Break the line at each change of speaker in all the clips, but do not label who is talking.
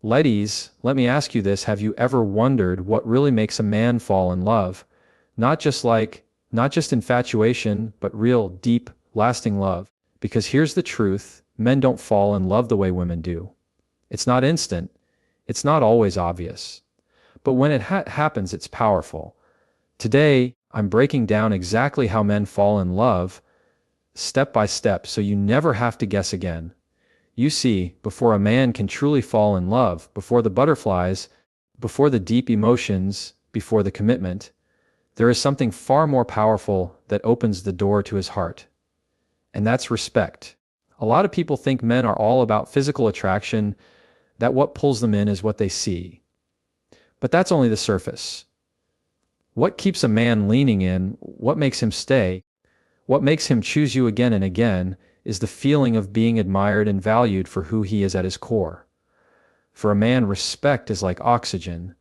Ladies, let me ask you this. Have you ever wondered what really makes a man fall in love? Not just not just infatuation, but real, deep, lasting love. Because here's the truth, men don't fall in love the way women do. It's not instant. It's not always obvious. But when it happens, it's powerful. Today, I'm breaking down exactly how men fall in love, step by step, so you never have to guess again. You see, before a man can truly fall in love, before the butterflies, before the deep emotions, before the commitment, there is something far more powerful that opens the door to his heart. And that's respect. A lot of people think men are all about physical attraction, that what pulls them in is what they see. But that's only the surface. What keeps a man leaning in, what makes him stay, what makes him choose you again and again, is the feeling of being admired and valued for who he is at his core. For a man, respect is like oxygen.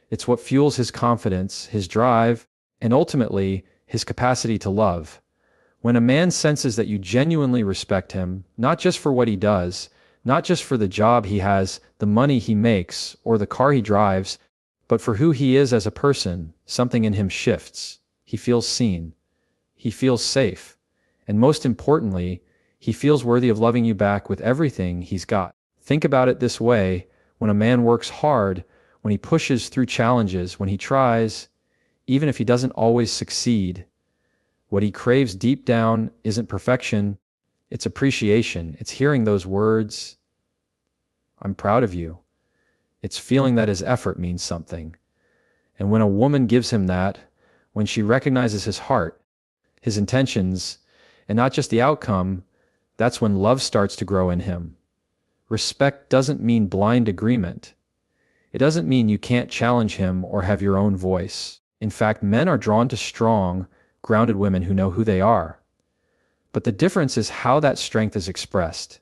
It's what fuels his confidence, his drive, and ultimately, his capacity to love. When a man senses that you genuinely respect him, not just for what he does, not just for the job he has, the money he makes, or the car he drives, but for who he is as a person, something in him shifts. He feels seen. He feels safe. And most importantly, he feels worthy of loving you back with everything he's got. Think about it this way: when a man works hard, when he pushes through challenges, when he tries, even if he doesn't always succeed, what he craves deep down isn't perfection, it's appreciation. It's hearing those words, "I'm proud of you." It's feeling that his effort means something. And when a woman gives him that, when she recognizes his heart, his intentions, and not just the outcome, that's when love starts to grow in him. Respect doesn't mean blind agreement. It doesn't mean you can't challenge him or have your own voice. In fact, men are drawn to strong, grounded women who know who they are. But the difference is how that strength is expressed.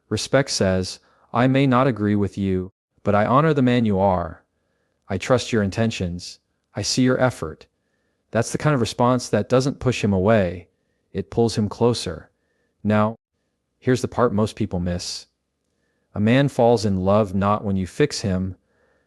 Respect says, "I may not agree with you, but I honor the man you are. I trust your intentions. I see your effort." That's the kind of response that doesn't push him away. It pulls him closer. Now, here's the part most people miss. A man falls in love not when you fix him,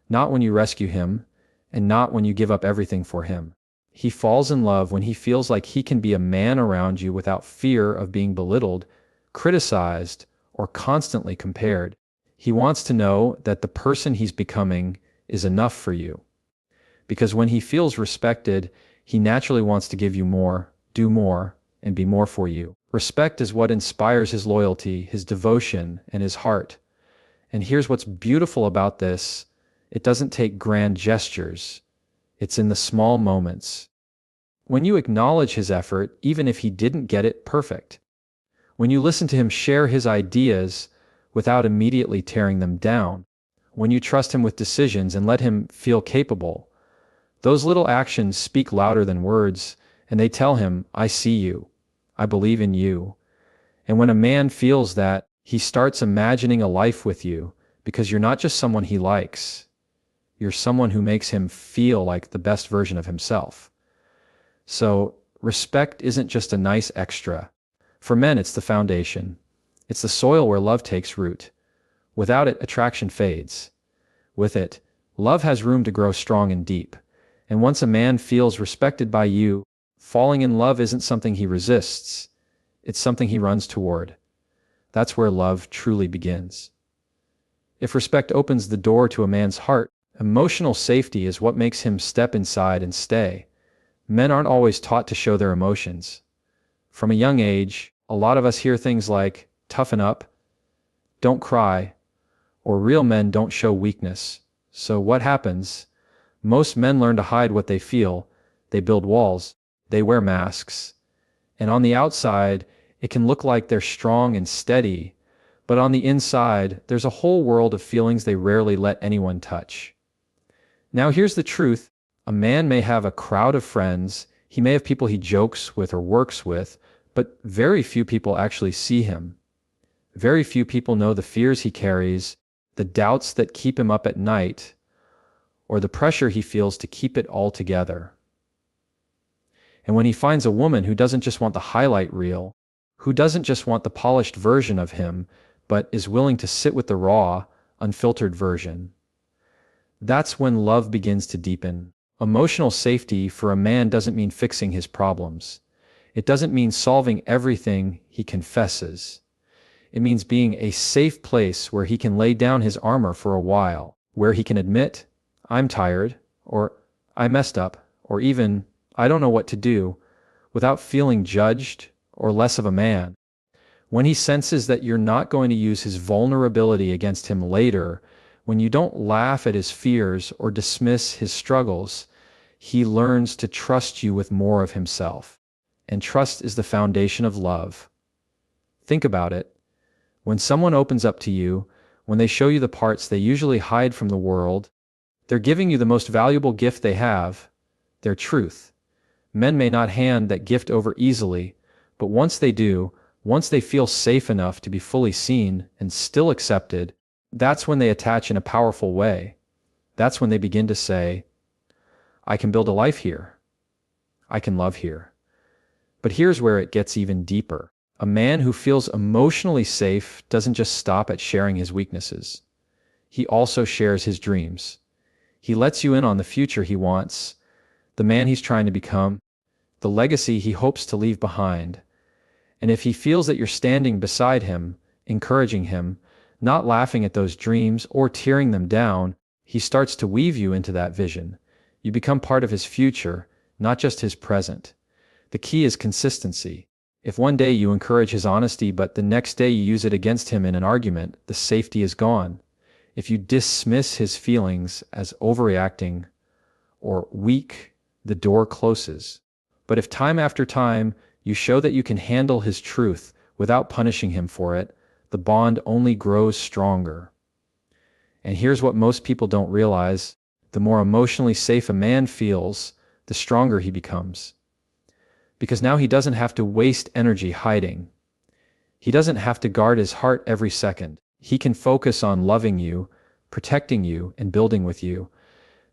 not when you rescue him, and not when you give up everything for him. He falls in love when he feels like he can be a man around you without fear of being belittled, criticized, or constantly compared. He wants to know that the person he's becoming is enough for you. Because when he feels respected, he naturally wants to give you more, do more, and be more for you. Respect is what inspires his loyalty, his devotion, and his heart. And here's what's beautiful about this: it doesn't take grand gestures. It's in the small moments. When you acknowledge his effort, even if he didn't get it perfect. When you listen to him share his ideas without immediately tearing them down. When you trust him with decisions and let him feel capable. Those little actions speak louder than words, and they tell him, "I see you. I believe in you." And when a man feels that, he starts imagining a life with you, because you're not just someone he likes. You're someone who makes him feel like the best version of himself. So, respect isn't just a nice extra. For men, it's the foundation. It's the soil where love takes root. Without it, attraction fades. With it, love has room to grow strong and deep. And once a man feels respected by you, falling in love isn't something he resists. It's something he runs toward. That's where love truly begins. If respect opens the door to a man's heart, emotional safety is what makes him step inside and stay. Men aren't always taught to show their emotions. From a young age, a lot of us hear things like, "Toughen up," "Don't cry," or "Real men don't show weakness." So what happens? Most men learn to hide what they feel. They build walls. They wear masks. And on the outside, it can look like they're strong and steady, but on the inside, there's a whole world of feelings they rarely let anyone touch. Now here's the truth. A man may have a crowd of friends, he may have people he jokes with or works with, but very few people actually see him. Very few people know the fears he carries, the doubts that keep him up at night, or the pressure he feels to keep it all together. And when he finds a woman who doesn't just want the highlight reel, who doesn't just want the polished version of him, but is willing to sit with the raw, unfiltered version. That's when love begins to deepen. Emotional safety for a man doesn't mean fixing his problems. It doesn't mean solving everything he confesses. It means being a safe place where he can lay down his armor for a while, where he can admit, "I'm tired," or "I messed up," or even, "I don't know what to do," without feeling judged or less of a man. When he senses that you're not going to use his vulnerability against him later, when you don't laugh at his fears or dismiss his struggles, he learns to trust you with more of himself. And trust is the foundation of love. Think about it. When someone opens up to you, when they show you the parts they usually hide from the world, they're giving you the most valuable gift they have, their truth. Men may not hand that gift over easily, but once they do, once they feel safe enough to be fully seen and still accepted, that's when they attach in a powerful way. That's when they begin to say, "I can build a life here. I can love here." But here's where it gets even deeper. A man who feels emotionally safe doesn't just stop at sharing his weaknesses. He also shares his dreams. He lets you in on the future he wants, the man he's trying to become, the legacy he hopes to leave behind. And if he feels that you're standing beside him, encouraging him, not laughing at those dreams or tearing them down, he starts to weave you into that vision. You become part of his future, not just his present. The key is consistency. If one day you encourage his honesty, but the next day you use it against him in an argument, the safety is gone. If you dismiss his feelings as overreacting or weak, the door closes. But if time after time you show that you can handle his truth without punishing him for it, the bond only grows stronger. And here's what most people don't realize: the more emotionally safe a man feels, the stronger he becomes. Because now he doesn't have to waste energy hiding. He doesn't have to guard his heart every second. He can focus on loving you, protecting you, and building with you,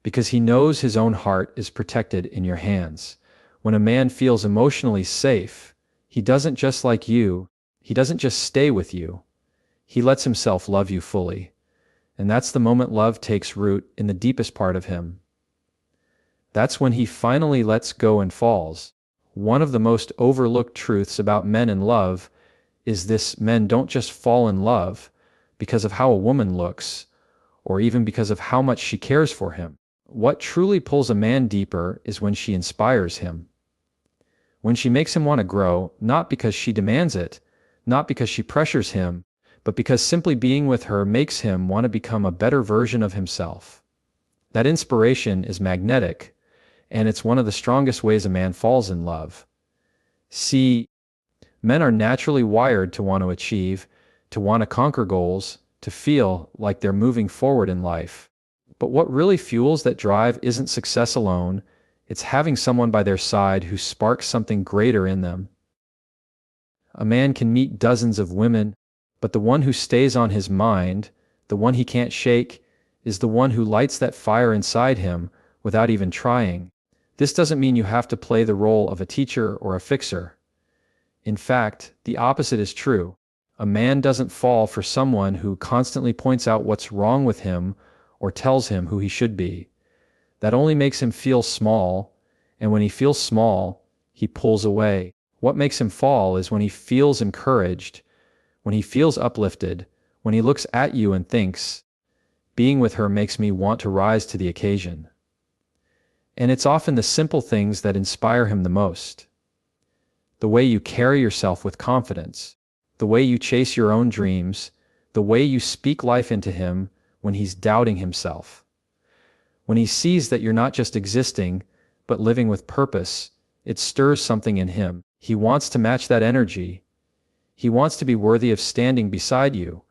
because he knows his own heart is protected in your hands. When a man feels emotionally safe, he doesn't just like you, he doesn't just stay with you. He lets himself love you fully. And that's the moment love takes root in the deepest part of him. That's when he finally lets go and falls. One of the most overlooked truths about men in love is this: men don't just fall in love because of how a woman looks, or even because of how much she cares for him. What truly pulls a man deeper is when she inspires him. When she makes him want to grow, not because she demands it, not because she pressures him, but because simply being with her makes him want to become a better version of himself. That inspiration is magnetic, and it's one of the strongest ways a man falls in love. See, men are naturally wired to want to achieve, to want to conquer goals, to feel like they're moving forward in life. But what really fuels that drive isn't success alone, it's having someone by their side who sparks something greater in them. A man can meet dozens of women, but the one who stays on his mind, the one he can't shake, is the one who lights that fire inside him without even trying. This doesn't mean you have to play the role of a teacher or a fixer. In fact, the opposite is true. A man doesn't fall for someone who constantly points out what's wrong with him or tells him who he should be. That only makes him feel small, and when he feels small, he pulls away. What makes him fall is when he feels encouraged, when he feels uplifted, when he looks at you and thinks, "Being with her makes me want to rise to the occasion." And it's often the simple things that inspire him the most. The way you carry yourself with confidence, the way you chase your own dreams, the way you speak life into him when he's doubting himself. When he sees that you're not just existing, but living with purpose, it stirs something in him. He wants to match that energy. He wants to be worthy of standing beside you.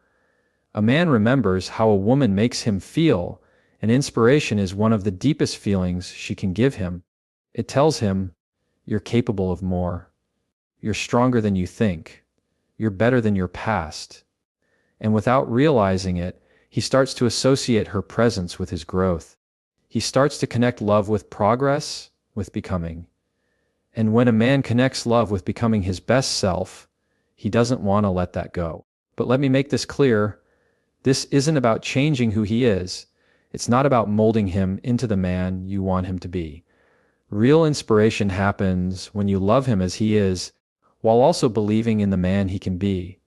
A man remembers how a woman makes him feel, and inspiration is one of the deepest feelings she can give him. It tells him, "You're capable of more. You're stronger than you think. You're better than your past." And without realizing it, he starts to associate her presence with his growth. He starts to connect love with progress, with becoming. And when a man connects love with becoming his best self, he doesn't want to let that go. But let me make this clear. This isn't about changing who he is. It's not about molding him into the man you want him to be. Real inspiration happens when you love him as he is, while also believing in the man he can be.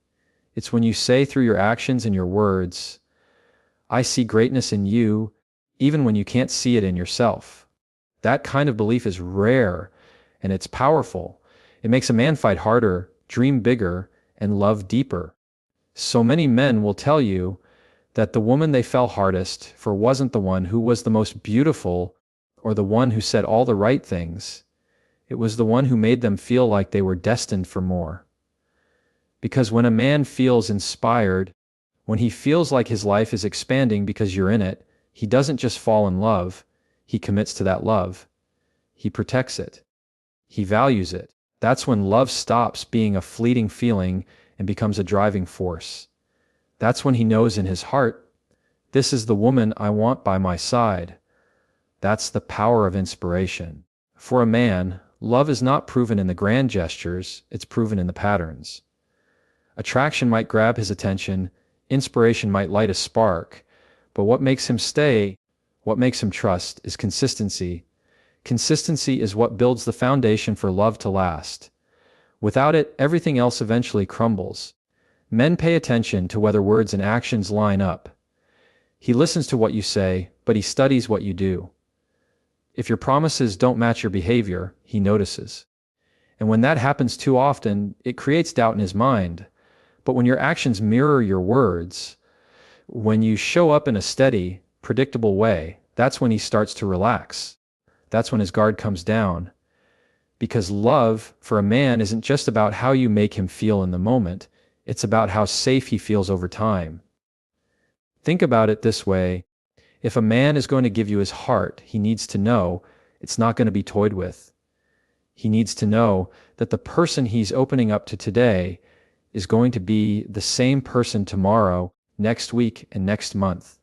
It's when you say through your actions and your words, "I see greatness in you," even when you can't see it in yourself. That kind of belief is rare, and it's powerful. It makes a man fight harder, dream bigger, and love deeper. So many men will tell you that the woman they fell hardest for wasn't the one who was the most beautiful or the one who said all the right things. It was the one who made them feel like they were destined for more. Because when a man feels inspired, when he feels like his life is expanding because you're in it, he doesn't just fall in love, he commits to that love. He protects it. He values it. That's when love stops being a fleeting feeling and becomes a driving force. That's when he knows in his heart, this is the woman I want by my side. That's the power of inspiration. For a man, love is not proven in the grand gestures, it's proven in the patterns. Attraction might grab his attention, inspiration might light a spark, but what makes him stay, what makes him trust, is consistency. Consistency is what builds the foundation for love to last. Without it, everything else eventually crumbles. Men pay attention to whether words and actions line up. He listens to what you say, but he studies what you do. If your promises don't match your behavior, he notices. And when that happens too often, it creates doubt in his mind. But when your actions mirror your words, when you show up in a steady, predictable way, that's when he starts to relax. That's when his guard comes down. Because love, for a man, isn't just about how you make him feel in the moment. It's about how safe he feels over time. Think about it this way. If a man is going to give you his heart, he needs to know it's not going to be toyed with. He needs to know that the person he's opening up to today is going to be the same person tomorrow, next week, and next month.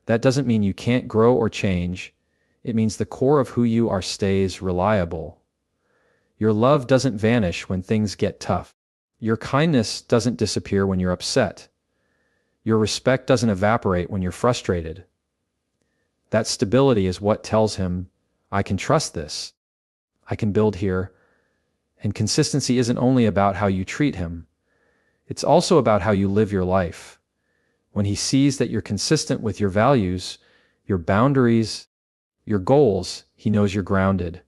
That doesn't mean you can't grow or change. It means the core of who you are stays reliable. Your love doesn't vanish when things get tough. Your kindness doesn't disappear when you're upset. Your respect doesn't evaporate when you're frustrated. That stability is what tells him, I can trust this. I can build here. And consistency isn't only about how you treat him. It's also about how you live your life. When he sees that you're consistent with your values, your boundaries, your goals, he knows you're grounded.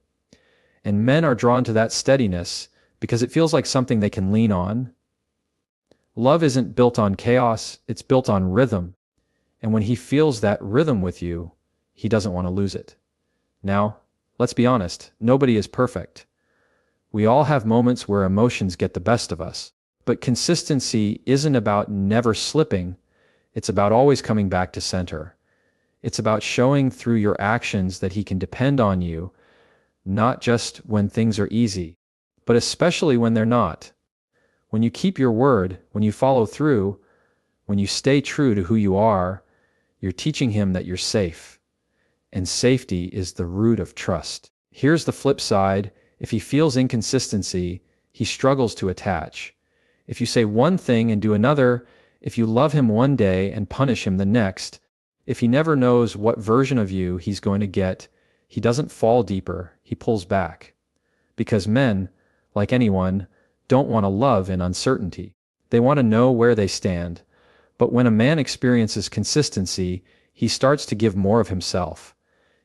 And men are drawn to that steadiness because it feels like something they can lean on. Love isn't built on chaos, it's built on rhythm. And when he feels that rhythm with you, he doesn't want to lose it. Now, let's be honest, nobody is perfect. We all have moments where emotions get the best of us. But consistency isn't about never slipping, it's about always coming back to center. It's about showing through your actions that he can depend on you, not just when things are easy, but especially when they're not. When you keep your word, when you follow through, when you stay true to who you are, you're teaching him that you're safe. And safety is the root of trust. Here's the flip side. If he feels inconsistency, he struggles to attach. If you say one thing and do another, if you love him one day and punish him the next, if he never knows what version of you he's going to get, he doesn't fall deeper, he pulls back. Because men, like anyone, don't want to love in uncertainty. They want to know where they stand. But when a man experiences consistency, he starts to give more of himself.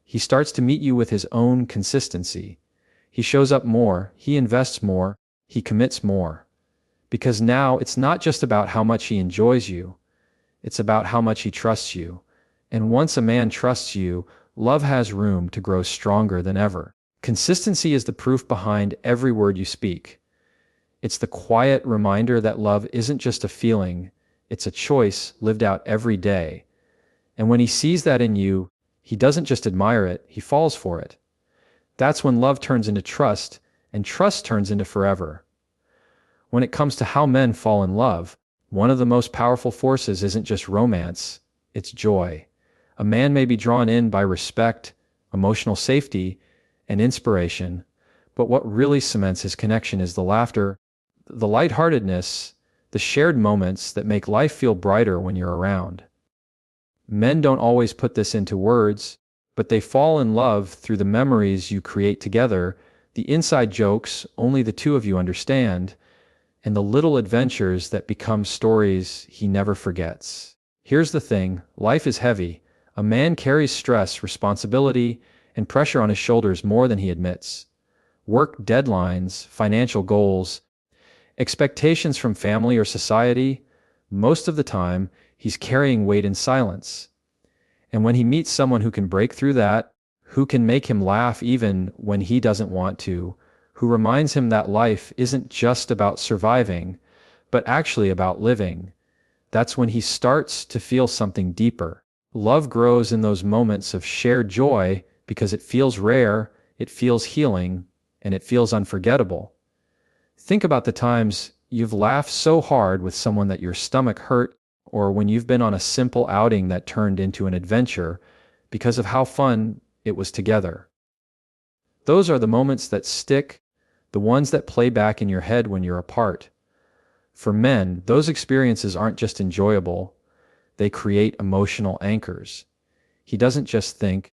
He starts to meet you with his own consistency. He shows up more, he invests more, he commits more. Because now it's not just about how much he enjoys you, it's about how much he trusts you. And once a man trusts you, love has room to grow stronger than ever. Consistency is the proof behind every word you speak. It's the quiet reminder that love isn't just a feeling, it's a choice lived out every day. And when he sees that in you, he doesn't just admire it, he falls for it. That's when love turns into trust, and trust turns into forever. When it comes to how men fall in love, one of the most powerful forces isn't just romance, it's joy. A man may be drawn in by respect, emotional safety, and inspiration, but what really cements his connection is the laughter, the lightheartedness, the shared moments that make life feel brighter when you're around. Men don't always put this into words, but they fall in love through the memories you create together, the inside jokes only the two of you understand, and the little adventures that become stories he never forgets. Here's the thing, life is heavy. A man carries stress, responsibility, and pressure on his shoulders more than he admits. Work deadlines, financial goals, expectations from family or society. Most of the time, he's carrying weight in silence. And when he meets someone who can break through that, who can make him laugh even when he doesn't want to, who reminds him that life isn't just about surviving, but actually about living, that's when he starts to feel something deeper. Love grows in those moments of shared joy because it feels rare, it feels healing, and it feels unforgettable. Think about the times you've laughed so hard with someone that your stomach hurt, or when you've been on a simple outing that turned into an adventure because of how fun it was together. Those are the moments that stick, the ones that play back in your head when you're apart. For men, those experiences aren't just enjoyable, they create emotional anchors. He doesn't just think,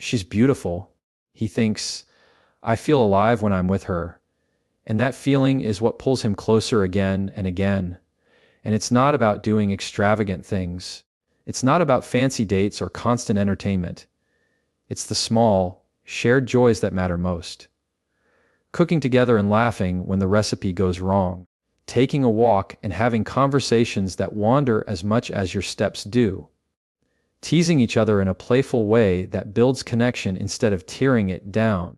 she's beautiful. He thinks, I feel alive when I'm with her. And that feeling is what pulls him closer again and again. And it's not about doing extravagant things. It's not about fancy dates or constant entertainment. It's the small, shared joys that matter most. Cooking together and laughing when the recipe goes wrong. Taking a walk and having conversations that wander as much as your steps do. Teasing each other in a playful way that builds connection instead of tearing it down.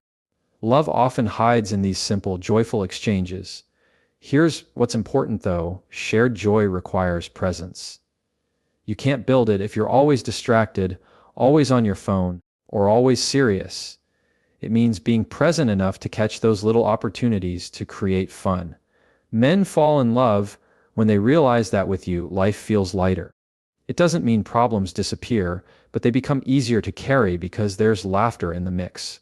Love often hides in these simple, joyful exchanges. Here's what's important though, shared joy requires presence. You can't build it if you're always distracted, always on your phone, or always serious. It means being present enough to catch those little opportunities to create fun. Men fall in love when they realize that with you, life feels lighter. It doesn't mean problems disappear, but they become easier to carry because there's laughter in the mix.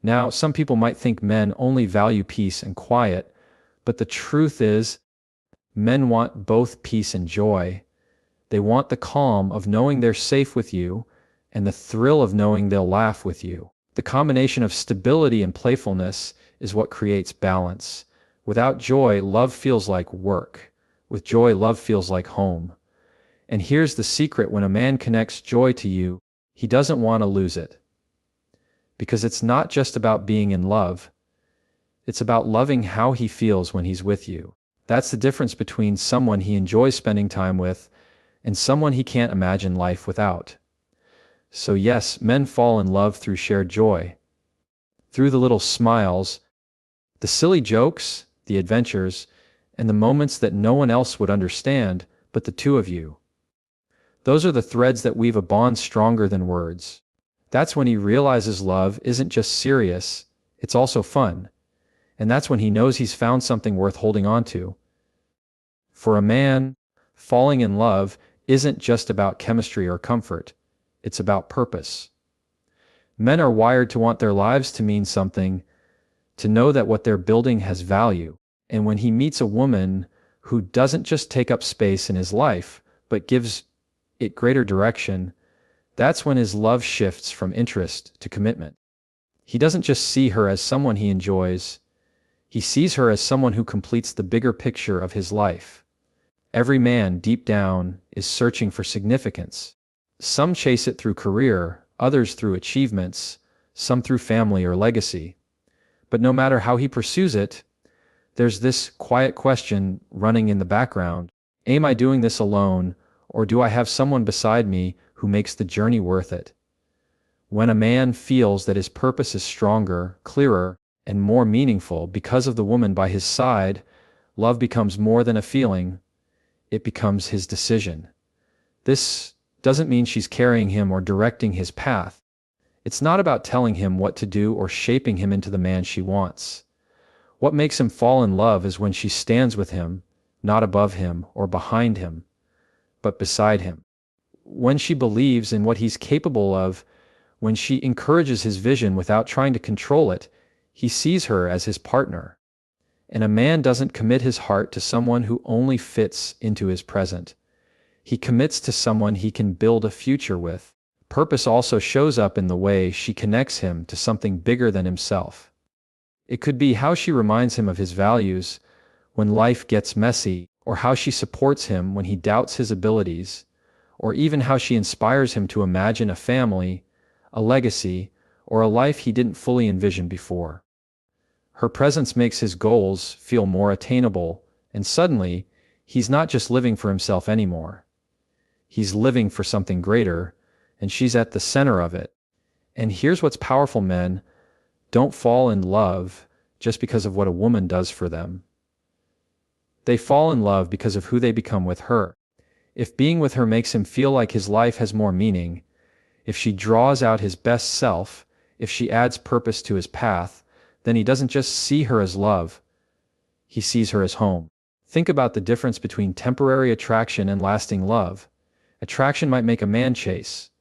Now, some people might think men only value peace and quiet, but the truth is, men want both peace and joy. They want the calm of knowing they're safe with you and the thrill of knowing they'll laugh with you. The combination of stability and playfulness is what creates balance. Without joy, love feels like work. With joy, love feels like home. And here's the secret: when a man connects joy to you, he doesn't want to lose it. Because it's not just about being in love. It's about loving how he feels when he's with you. That's the difference between someone he enjoys spending time with and someone he can't imagine life without. So yes, men fall in love through shared joy. Through the little smiles, the silly jokes, the adventures, and the moments that no one else would understand but the two of you. Those are the threads that weave a bond stronger than words. That's when he realizes love isn't just serious, it's also fun. And that's when he knows he's found something worth holding on to. For a man, falling in love isn't just about chemistry or comfort, it's about purpose. Men are wired to want their lives to mean something, to know that what they're building has value. And when he meets a woman who doesn't just take up space in his life, but gives it greater direction, that's when his love shifts from interest to commitment. He doesn't just see her as someone he enjoys, he sees her as someone who completes the bigger picture of his life. Every man, deep down, is searching for significance. Some chase it through career, others through achievements, some through family or legacy. But no matter how he pursues it, there's this quiet question running in the background. Am I doing this alone, or do I have someone beside me who makes the journey worth it? When a man feels that his purpose is stronger, clearer, and more meaningful because of the woman by his side, love becomes more than a feeling, it becomes his decision. This doesn't mean she's carrying him or directing his path. It's not about telling him what to do or shaping him into the man she wants. What makes him fall in love is when she stands with him, not above him or behind him, but beside him. When she believes in what he's capable of, when she encourages his vision without trying to control it, he sees her as his partner. And a man doesn't commit his heart to someone who only fits into his present. He commits to someone he can build a future with. Purpose also shows up in the way she connects him to something bigger than himself. It could be how she reminds him of his values when life gets messy, or how she supports him when he doubts his abilities, or even how she inspires him to imagine a family, a legacy, or a life he didn't fully envision before. Her presence makes his goals feel more attainable, and suddenly, he's not just living for himself anymore. He's living for something greater, and she's at the center of it. And here's what's powerful, men: don't fall in love just because of what a woman does for them. They fall in love because of who they become with her. If being with her makes him feel like his life has more meaning, if she draws out his best self, if she adds purpose to his path, then he doesn't just see her as love, he sees her as home. Think about the difference between temporary attraction and lasting love. Attraction might make a man chase,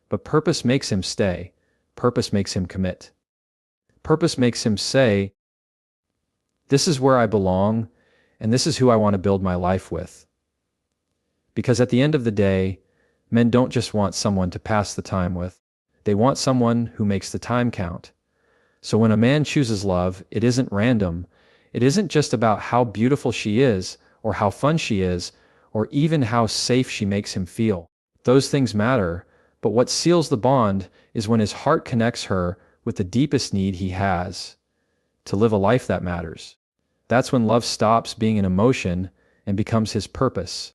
but purpose makes him stay. Purpose makes him commit. Purpose makes him say, "This is where I belong, and this is who I want to build my life with." Because at the end of the day, men don't just want someone to pass the time with. They want someone who makes the time count. So when a man chooses love, it isn't random. It isn't just about how beautiful she is, or how fun she is, or even how safe she makes him feel. Those things matter, but what seals the bond is when his heart connects her with the deepest need he has: to live a life that matters. That's when love stops being an emotion and becomes his purpose.